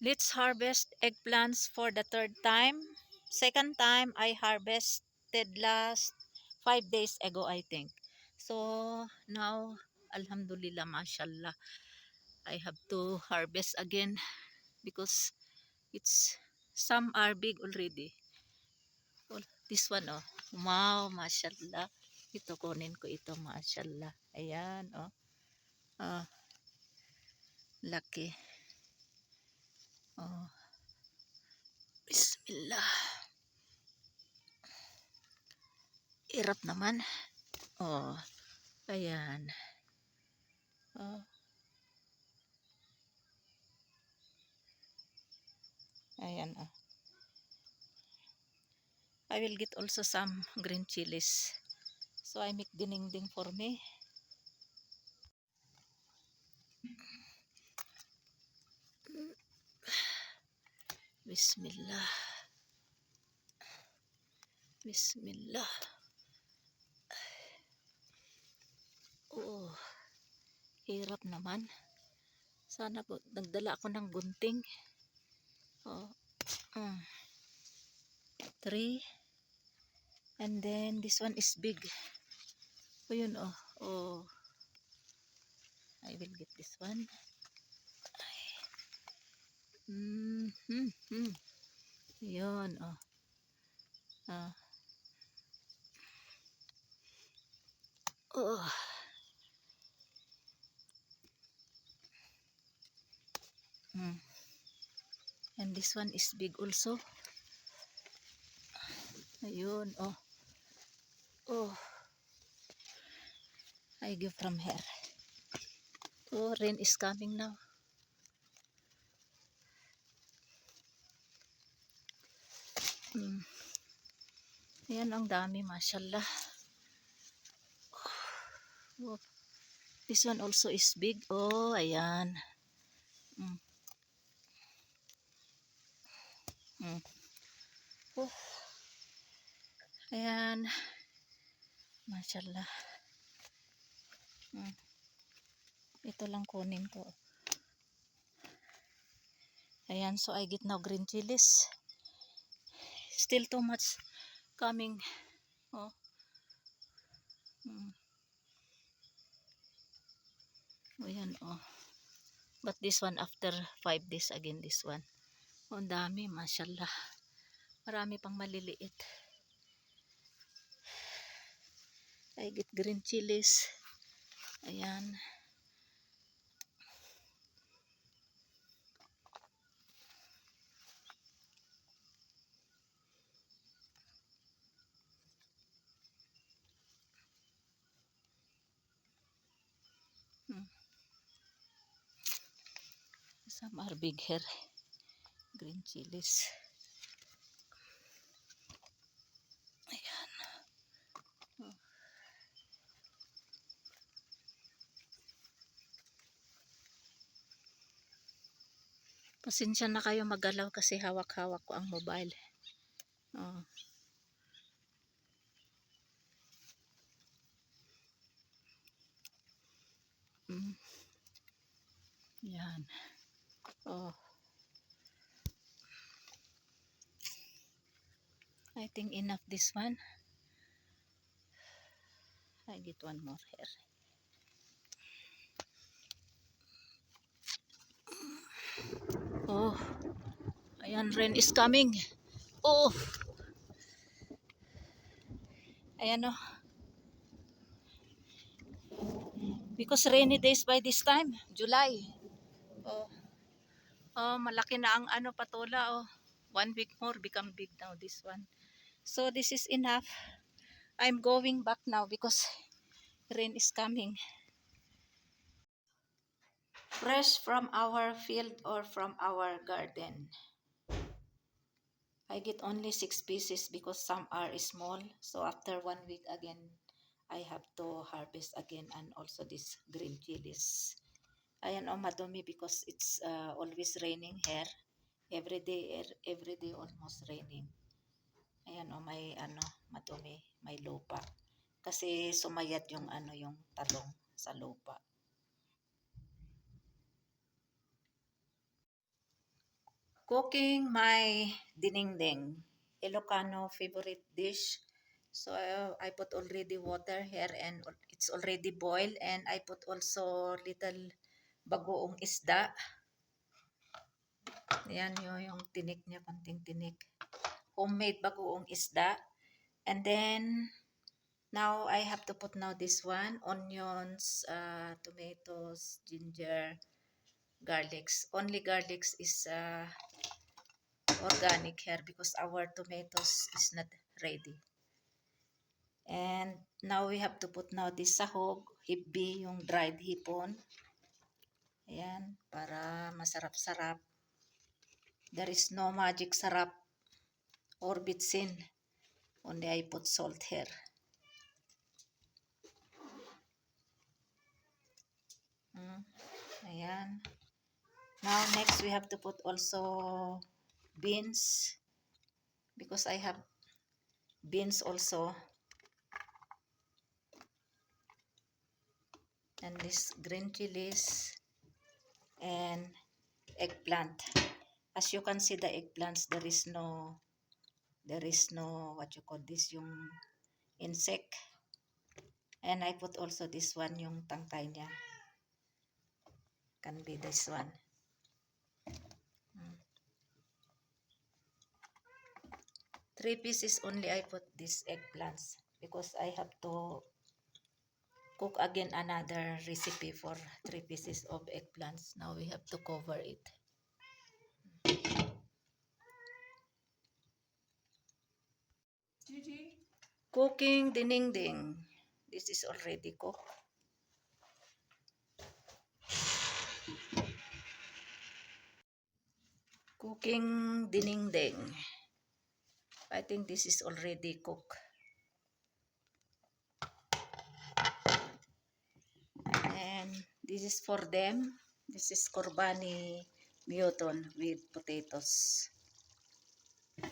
Let's harvest eggplants for the third time. Second time I harvested last 5 days ago, I think. So now, alhamdulillah, mashallah, I have to harvest again because it's some are big already. Oh, this one, oh. Wow, mashallah. Ito, kunin ko ito, mashallah. Ayan, oh. Ah, laki. Oh, bismillah. Irap naman. Oh, ayan. Oh, ayan, oh. I will get also some green chilies. So I make dinding for me. Bismillah. Bismillah. Oh, hirap naman. Sana po, nagdala ako ng gunting. Oh, mm. 3. And then this one is big. Oh, yun, oh. Oh, I will get this one. Mm-hmm. Yun, oh. Ah. Oh. Mm. And this one is big also. Ayun, oh. Oh. I give from here. Oh, rain is coming now. Ayan, ang dami, mashallah. Oh, this one also is big. Oh, ayan. Mm. Mm. Oh, ayan. Mashallah. Mm. Ito lang kunin ko. Ayan, so I get now green chilies. Still too much coming. Oh. Mm. Ayan, oh. But this one after 5 days again, this one. Oh, ang dami, mashallah. Marami pang maliliit. I get green chilies. Ayan. Hmm. Some are big here. Green chilies. Ayan. Oh. Pasensya na kayo magalaw kasi hawak-hawak ko ang mobile. Oh. Mm. Yan. Oh. I think enough this one. I get one more here. Oh. Ayan, rain is coming. Oh. Ayan, oh. Because rainy days by this time, July. Oh. Oh, malaki na ang ano patola, oh. 1 week more become big now this one. So this is enough. I'm going back now because rain is coming. Fresh from our field or from our garden. I get only 6 pieces because some are small. So after 1 week again, I have to harvest again, and also this green chilies. Ayan, oh, madumi because it's always raining here. Every day almost raining. Ayan, oh, may ano, madumi, may lupa. Kasi sumayad yung ano, yung talong sa lupa. cooking my dinengdeng, Ilocano favorite dish. So I put already water here and it's already boiled, and I put also little bagoong isda. Yan yung tinik niya, konting tinik. Homemade bagoong isda. And then now I have to put now this one, onions, tomatoes, ginger, garlics. Only garlics is organic here because our tomatoes is not ready. And now we have to put now this sahog, hibbi, yung dried hipon. Ayan, para masarap-sarap. There is no magic sarap or bitsin. Only I put salt here. Ayan. Now next we have to put also beans because I have beans also. And this green chilies and eggplant. As you can see the eggplants, there is no what you call this, yung insect. And I put also this one, yung tangkay niya. Can be this one. 3 pieces only I put these eggplants because I have to cook again another recipe for 3 pieces of eggplants. Now we have to cover it. Cooking dinengdeng. This is already cooked. Cooking dinengdeng. I think this is already cooked. And this is for them. This is Corbani mutton with potatoes.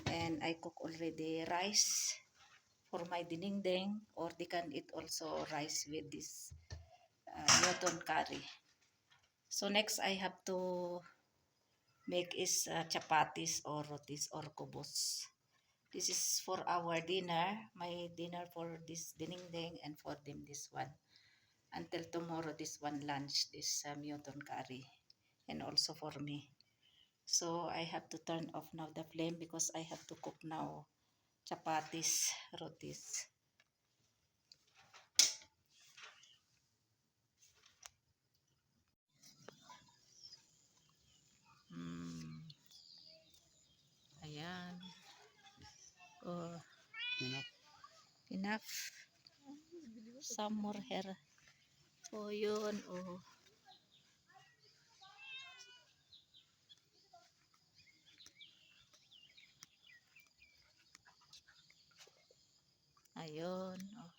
And I cook already rice for my dinengdeng, or they can eat also rice with this mutton curry. So next I have to make is chapatis or rotis or kubos. This is for our dinner, my dinner for this dinengdeng, and for them this one. Until tomorrow, this one lunch, this mutton curry, and also for me. So I have to turn off now the flame because I have to cook now chapatis, rotis. Ayan. Oh, enough. Some more here. So yun, oh. Ayun, oh.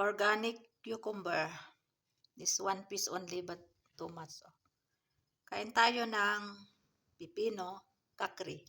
Organic cucumber. This 1 piece only but too much. Oh. Kain tayo ng pipino, kakri.